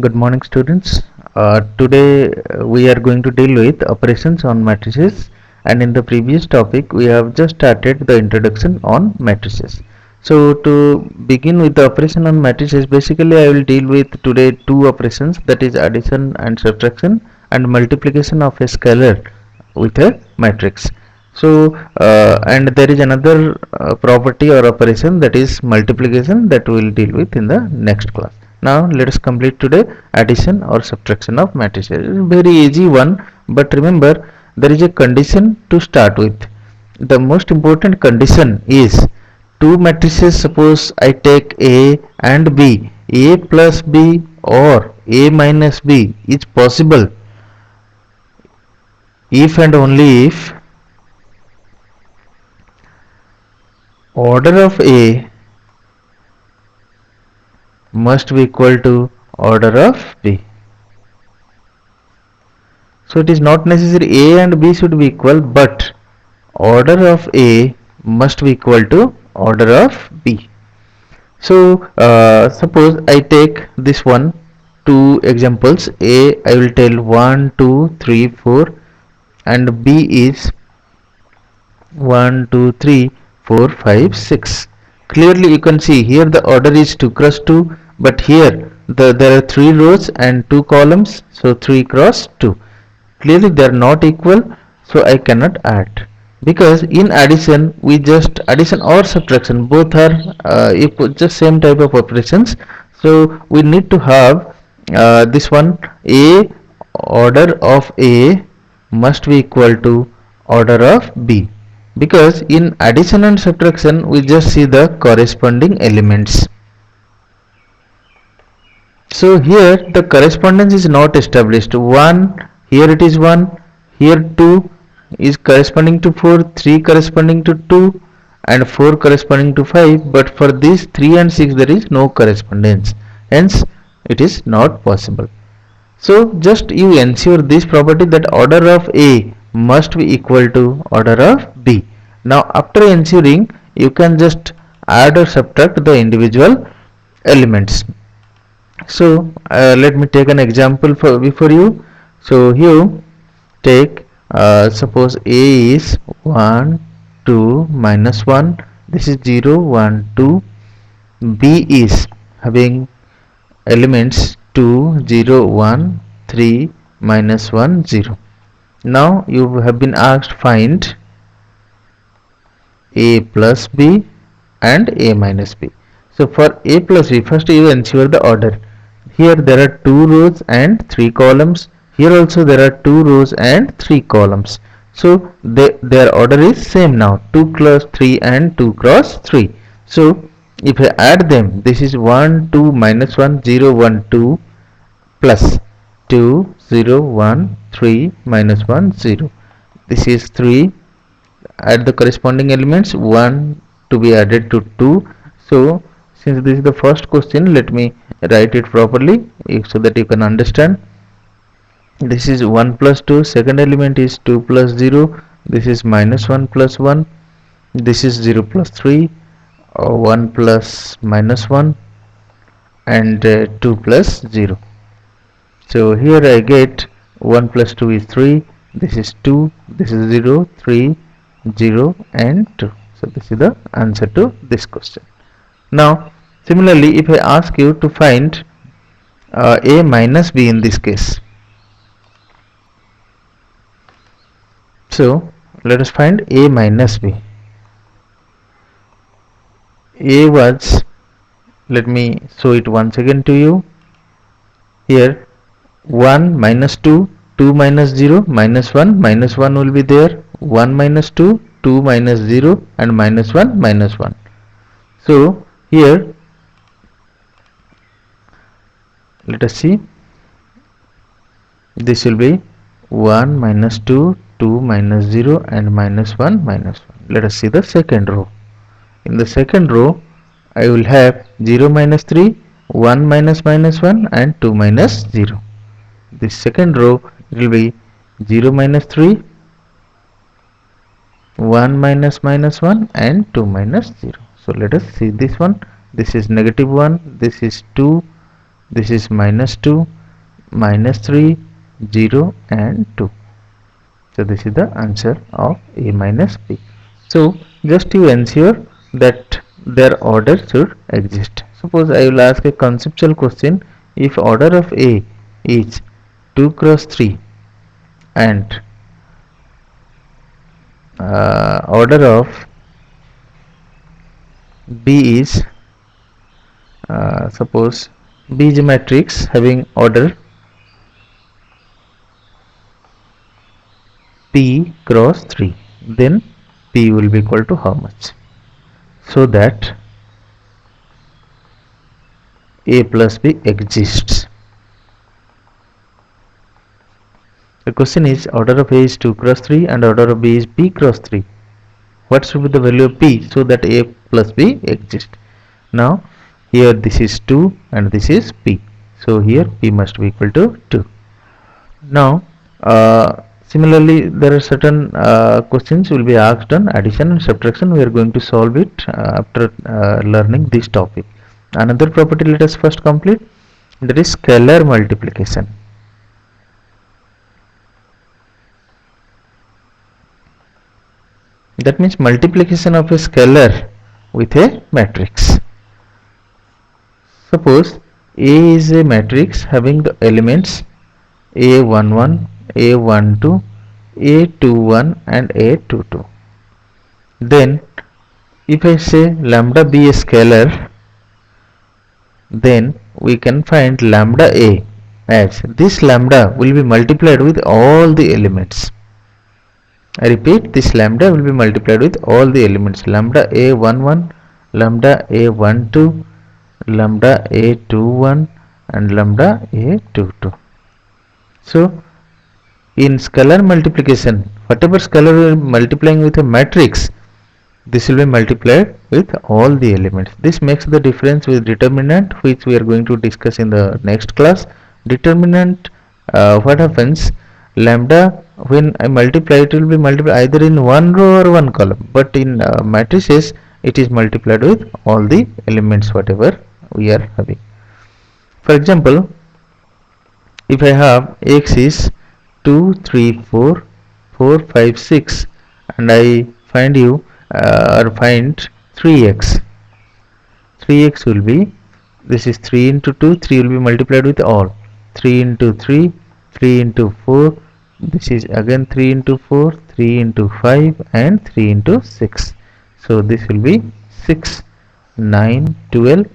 Good morning, students. Today we are going to deal with operations on matrices, and in the previous topic we have just started the introduction on matrices. So to begin with the operation on matrices, basically I will deal with today two operations, that is addition and subtraction and multiplication of a scalar with a matrix. So and there is another property or operation, that is multiplication, that we will deal with in the next class. Now let us complete today addition or subtraction of matrices. Very easy one, but remember there is a condition to start with. The most important condition is two matrices. Suppose I take A and B, A plus B or A minus B is possible if and only if order of A must be equal to order of B. So it is not necessary A and B should be equal, but order of A must be equal to order of B. So suppose I take this one, two examples. A I will tell 1 2 3 4, and B is 1 2 3 4 5 6. Clearly you can see here the order is 2 cross 2, but here there are 3 rows and 2 columns, so 3 cross 2. Clearly they are not equal, so I cannot add, because in addition we just addition or subtraction both are just same type of operations. So we need to have this one, A order of A must be equal to order of B, because in addition and subtraction we just see the corresponding elements. So here the correspondence is not established. 1, here it is 1, here 2 is corresponding to 4, 3 corresponding to 2, and 4 corresponding to 5, but for these 3 and 6 there is no correspondence, hence it is not possible. So just you ensure this property, that order of A must be equal to order of B. Now after ensuring, you can just add or subtract the individual elements. So let me take an example before you. So here take suppose A is 1 2 minus 1, this is 0 1 2. B is having elements 2 0 1 3 minus 1 0. Now you have been asked find A plus B and A minus B. So for A plus B, first you ensure the order. Here there are 2 rows and 3 columns. Here also there are 2 rows and 3 columns. So their order is same now, 2 cross 3 and 2 cross 3. So if I add them, this is 1 2 minus 1 0 1 2 plus 2 0 1 3 minus 1 0. This is 3. Add the corresponding elements, 1 to be added to 2. So since this is the first question, let me write it properly so that you can understand. This is 1 plus 2, second element is 2 plus 0, this is minus 1 plus 1, this is 0 plus 3, 1 plus minus 1, and 2 plus 0. So here I get 1 plus 2 is 3, this is 2, this is 0, 3, 0 and 2. So this is the answer to this question. Now similarly, if I ask you to find A minus B in this case, so let us find A minus B. A was, let me show it once again to you. Here 1 minus 2, 2 minus 0, minus 1 will be there, 1 minus 2, 2 minus 0 and minus 1 minus 1. So here let us see, this will be 1 minus 2, 2 minus 0 and minus 1 minus 1. Let us see the second row. In the second row I will have 0 minus 3, 1 minus minus 1 and 2 minus 0. This second row will be 0 minus 3, 1 minus minus 1 and 2 minus 0. So let us see this one. This is negative 1, this is 2, This is -2, -3, 0 and 2. So this is the answer of A minus B. So just to ensure that their order should exist. Suppose I will ask a conceptual question. If order of A is 2 cross 3 and order of B is suppose B is a matrix having order P cross 3, then P will be equal to how much? So that A plus B exists. The question is order of A is 2 cross 3 and order of B is P cross 3. What should be the value of P so that A plus B exists? Now here this is 2 and this is P. So here P must be equal to 2. Now similarly there are certain questions will be asked on addition and subtraction. We are going to solve it after learning this topic. Another property let us first complete, that is scalar multiplication. That means multiplication of a scalar with a matrix. Suppose A is a matrix having the elements A11, A12, A21 and A22. Then if I say lambda be a scalar, then we can find lambda A as this lambda will be multiplied with all the elements. I repeat, this lambda will be multiplied with all the elements, lambda A11, lambda A12, lambda A21 and lambda A22. So in scalar multiplication, whatever scalar we are multiplying with a matrix, this will be multiplied with all the elements. This makes the difference with determinant, which we are going to discuss in the next class. Determinant, what happens, lambda when I multiply, it will be multiplied either in one row or one column, but in matrices it is multiplied with all the elements whatever we are having. For example, if I have x is 2, 3, 4, 4, 5, 6 and I find you or find 3x, 3x will be, this is 3 into 2, 3 will be multiplied with all, 3 into 3, 3 into 4, this is again 3 into 4, 3 into 5 and 3 into 6. So this will be 6, 9, 12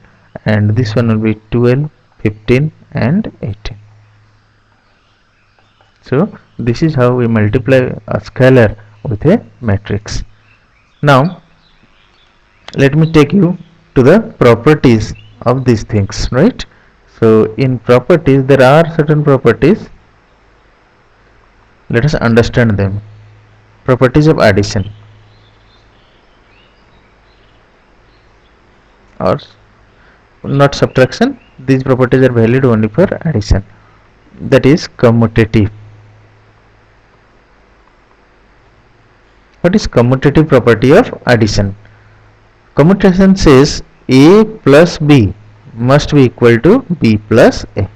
and this one will be 12, 15 and 18. So this is how we multiply a scalar with a matrix. Now let me take you to the properties of these things, right? So in properties there are certain properties, let us understand them. Properties of addition or not subtraction, these properties are valid only for addition. That is commutative. What is commutative property of addition? Commutation says A plus B must be equal to B plus A.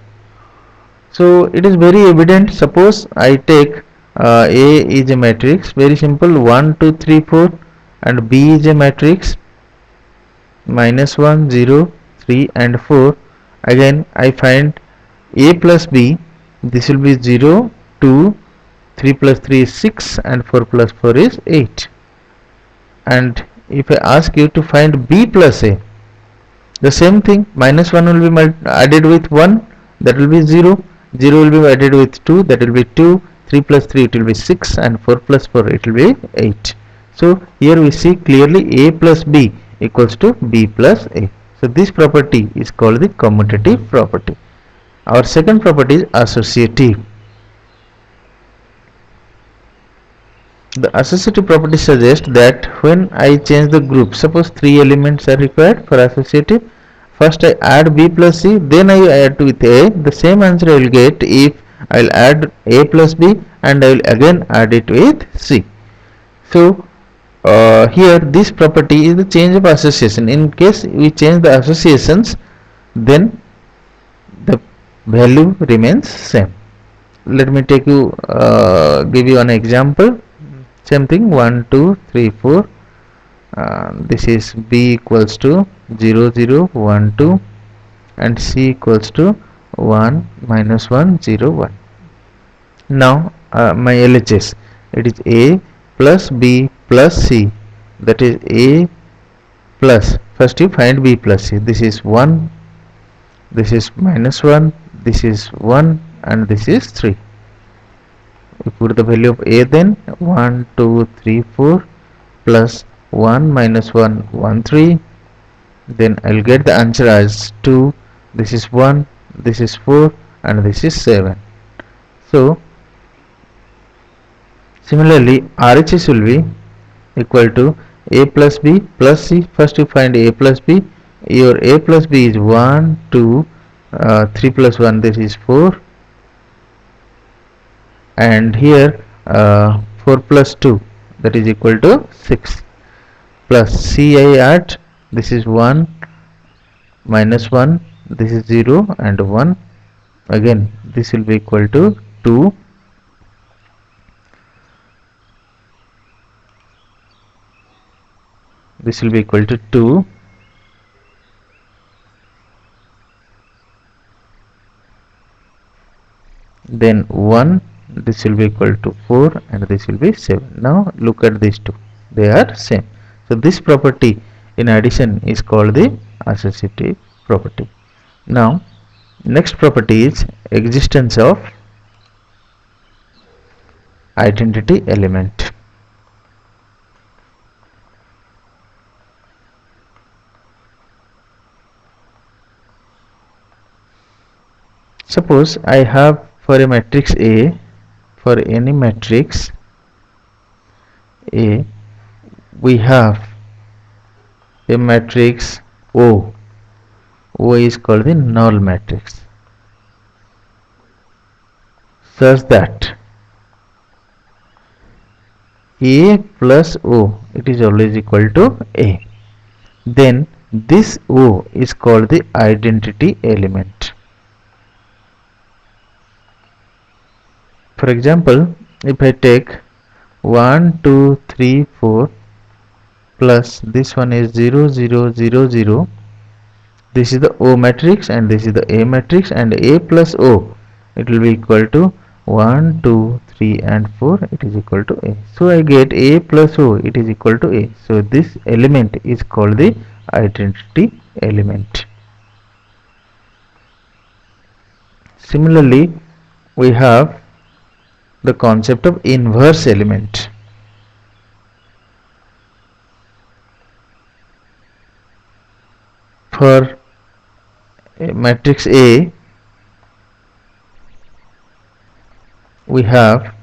So it is very evident. Suppose I take A is a matrix, very simple, 1, 2, 3, 4 and B is a matrix -1, 0, 3 and 4. Again I find A plus B, this will be 0, 2, 3 plus 3 is 6 and 4 plus 4 is 8. And if I ask you to find B plus A, the same thing, -1 will be added with 1, that will be 0, 0 will be added with 2, that will be 2, 3 plus 3 it will be 6 and 4 plus 4 it will be 8. So here we see clearly A plus B equals to B plus A. So this property is called the commutative property. Our second property is associative. The associative property suggests that when I change the group, suppose 3 elements are required for associative, first I add B plus C, then I add with A, the same answer I will get if I will add A plus B and I will again add it with C. So here this property is the change of association. In case we change the associations, then the value remains same. Let me give you an example. Same thing, 1 2 3 4. This is b equals to 0 0 1 2 and c equals to 1 minus 1 0 1. Now my LHS, it is a plus b plus c, that is a plus, first you find b plus c. This is 1, this is minus 1, this is 1 and this is 3. We put the value of a, then 1 2 3 4 plus 1 minus 1 1 3, then I'll get the answer as 2, this is 1, this is 4 and this is 7. So similarly RHS will be equal to a plus b plus c. First you find a plus b. Your a plus b is 1 2 3 plus 1, this is 4, and here 4 plus 2, that is equal to 6, plus c I add, this is 1 minus 1, this is 0 and 1, again this will be equal to 2, this will be equal to 2, then 1, this will be equal to 4 and this will be 7. Now look at these two, they are same. So this property in addition is called the associative property. Now next property is existence of identity element. Suppose I have for a matrix A, for any matrix A, we have a matrix O. O is called the null matrix, such that A plus O, it is always equal to A. Then this O is called the identity element. For example, if I take 1 2 3 4 plus this one is 0 0 0 0, this is the O matrix and this is the A matrix, and A plus O, it will be equal to 1 2 3 and 4, it is equal to A. So I get A plus O, it is equal to A. So this element is called the identity element. Similarly, we have the concept of inverse element. For a matrix A, we have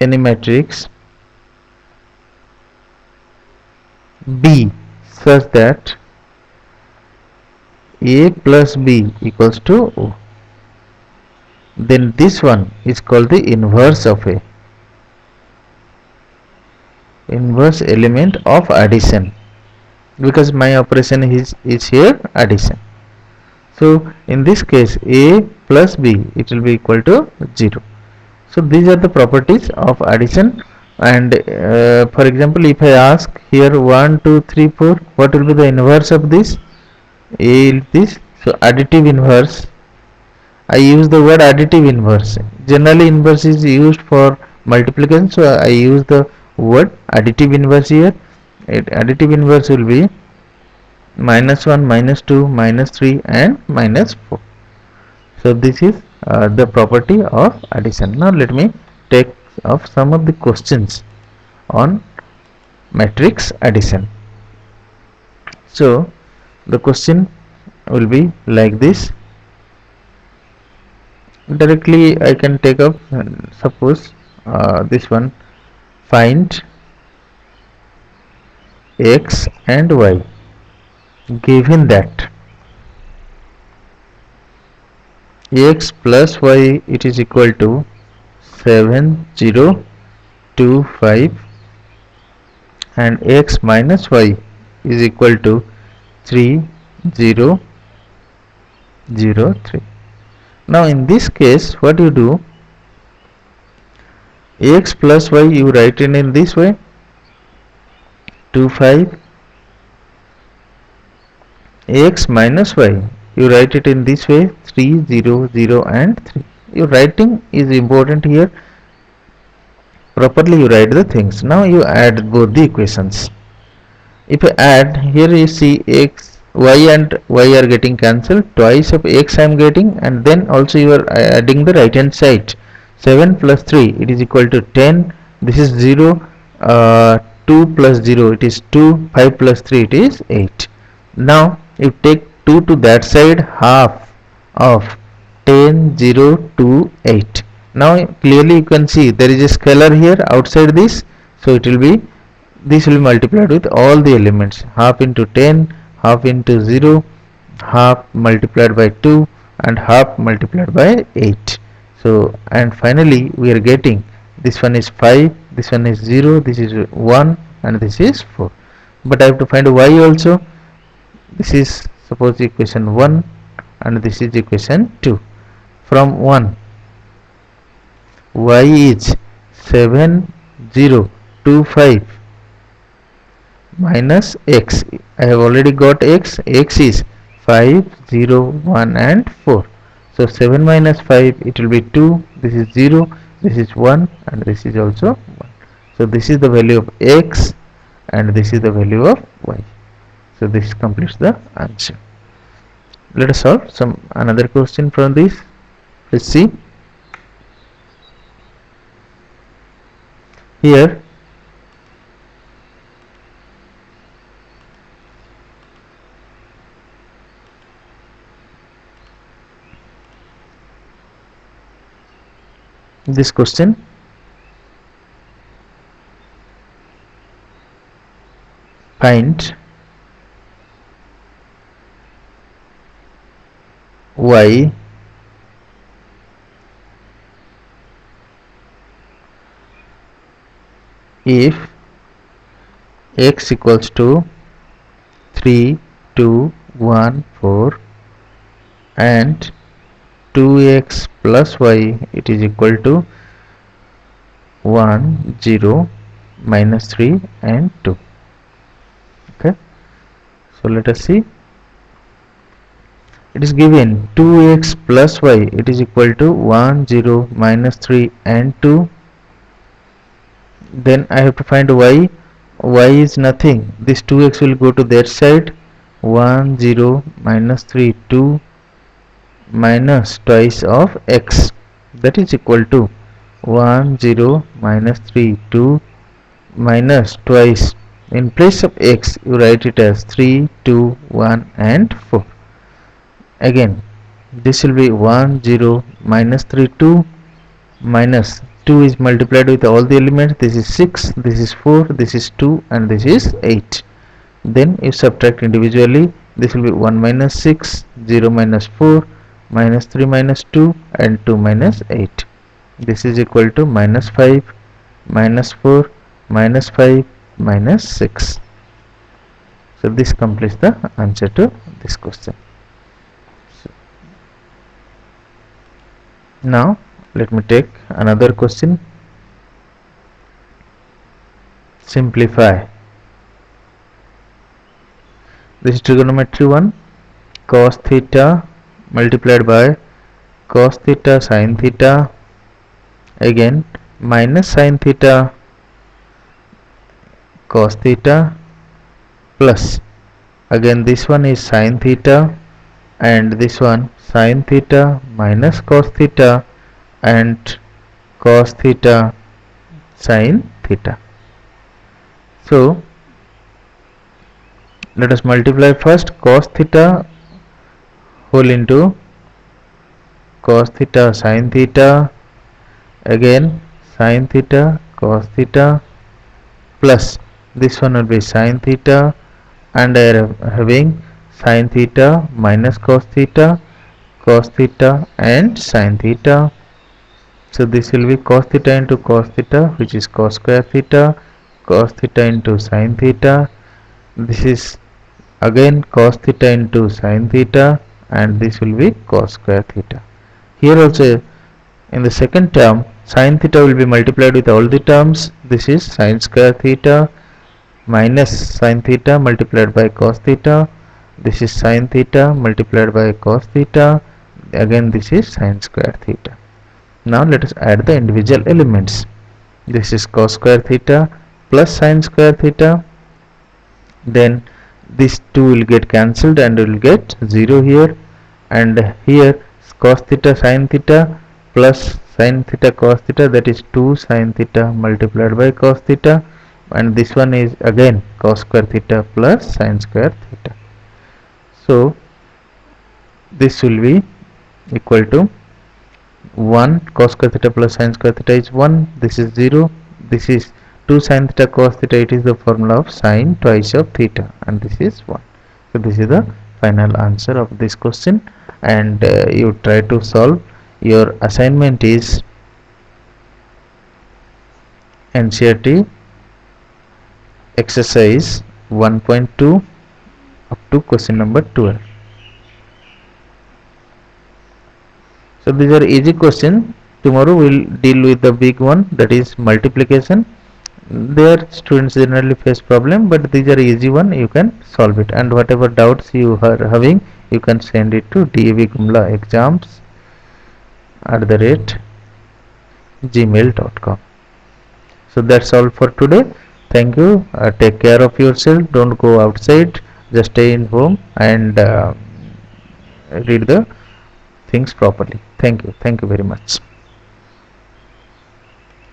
any matrix B such that A plus B equals to O. Then this one is called the inverse of A, inverse element of addition, because my operation is here addition. So in this case A plus B, it will be equal to 0. So these are the properties of addition. And for example, if I ask here 1 2 3 4, what will be the inverse of this? A is this, so additive inverse. I use the word additive inverse. Generally inverse is used for multiplication, so I use the word additive inverse here. Additive inverse will be minus 1 minus 2 minus 3 and minus 4. So this is the property of addition. Now let me take up some of the questions on matrix addition. So the question will be like this. Directly I can take up, suppose this one, find x and y given that x plus y, it is equal to 7 0 2 5 and x minus y is equal to 3 0, 0, 3. Now in this case, what you do, x plus y you write it in this way, 2, 5, x minus y you write it in this way, 3, 0, 0 and 3. Your writing is important here. Properly you write the things. Now you add both the equations. If I add, here you see x, y and y are getting cancelled, twice of x I am getting, and then also you are adding the right hand side. 7 plus 3 it is equal to 10, this is 0, 2 plus 0 it is 2, 5 plus 3 it is 8. Now you take 2 to that side, half of 10, 0, 2, 8. Now clearly you can see there is a scalar here outside this, so it will be, this will be multiplied with all the elements, half into 10, half into 0, half multiplied by 2 and half multiplied by 8. So and finally we are getting, this one is 5, this one is 0, this is 1 and this is 4. But I have to find y also. This is suppose equation 1 and this is equation 2. From 1, y is 7, 0, 2, 5 minus x. I have already got x. X is 5, 0, 1 and 4. So 7 minus 5 it will be 2. This is 0, this is 1 and this is also 1. So this is the value of x and this is the value of y. So this completes the answer. Let us solve some another question from this. Let's see. Here this question, find y if x equals to 3, 2, 1, 4 and 2x plus y it is equal to 1, 0, minus 3 and 2. Okay, so let us see. It is given 2x plus y it is equal to 1, 0, minus 3 and 2. Then I have to find y. Y is nothing, this 2x will go to that side, 1, 0, minus 3, 2 minus twice of x, that is equal to 1, 0, minus 3, 2 minus twice, in place of x you write it as 3, 2, 1 and 4. Again this will be 1, 0, minus 3, 2 minus 2 is multiplied with all the elements, this is 6, this is 4, this is 2 and this is 8. Then you subtract individually, this will be 1 minus 6, 0 minus 4, minus 3 minus 2 and 2 minus 8. This is equal to minus 5, minus 4, minus 5, minus 6. So this completes the answer to this question. So now let me take another question. Simplify. This is trigonometry 1, cos theta multiplied by cos theta sin theta, again minus sin theta cos theta, plus again this one is sin theta and this one sin theta minus cos theta and cos theta sin theta. So let us multiply first cos theta whole into cos theta sin theta, again sin theta cos theta, plus this one will be sin theta and I am having sin theta minus cos theta and sin theta. So this will be cos theta into cos theta, which is cos square theta, cos theta into sin theta. This is again cos theta into sin theta, and this will be cos square theta. Here also in the second term sin theta will be multiplied with all the terms. This is sin square theta minus sin theta multiplied by cos theta. This is sin theta multiplied by cos theta. Again this is sin square theta. Now let us add the individual elements. This is cos square theta plus sin square theta. Then these two will get cancelled and will get 0 here, and here cos theta sin theta plus sin theta cos theta, that is 2 sin theta multiplied by cos theta, and this one is again cos square theta plus sin square theta. So this will be equal to 1 cos square theta plus sin square theta is 1, this is 0, this is 2 sin theta cos theta, it is the formula of sin twice of theta, and this is 1. So this is the final answer of this question, and you try to solve. Your assignment is NCERT exercise 1.2 up to question number 12. So these are easy questions. Tomorrow we'll deal with the big one, that is multiplication. There students generally face problem, but these are easy one, you can solve it, and whatever doubts you are having, you can send it to davgumla@gmail.com. So that's all for today. Thank you. Take care of yourself, don't go outside, just stay in home and read the things properly. Thank you very much.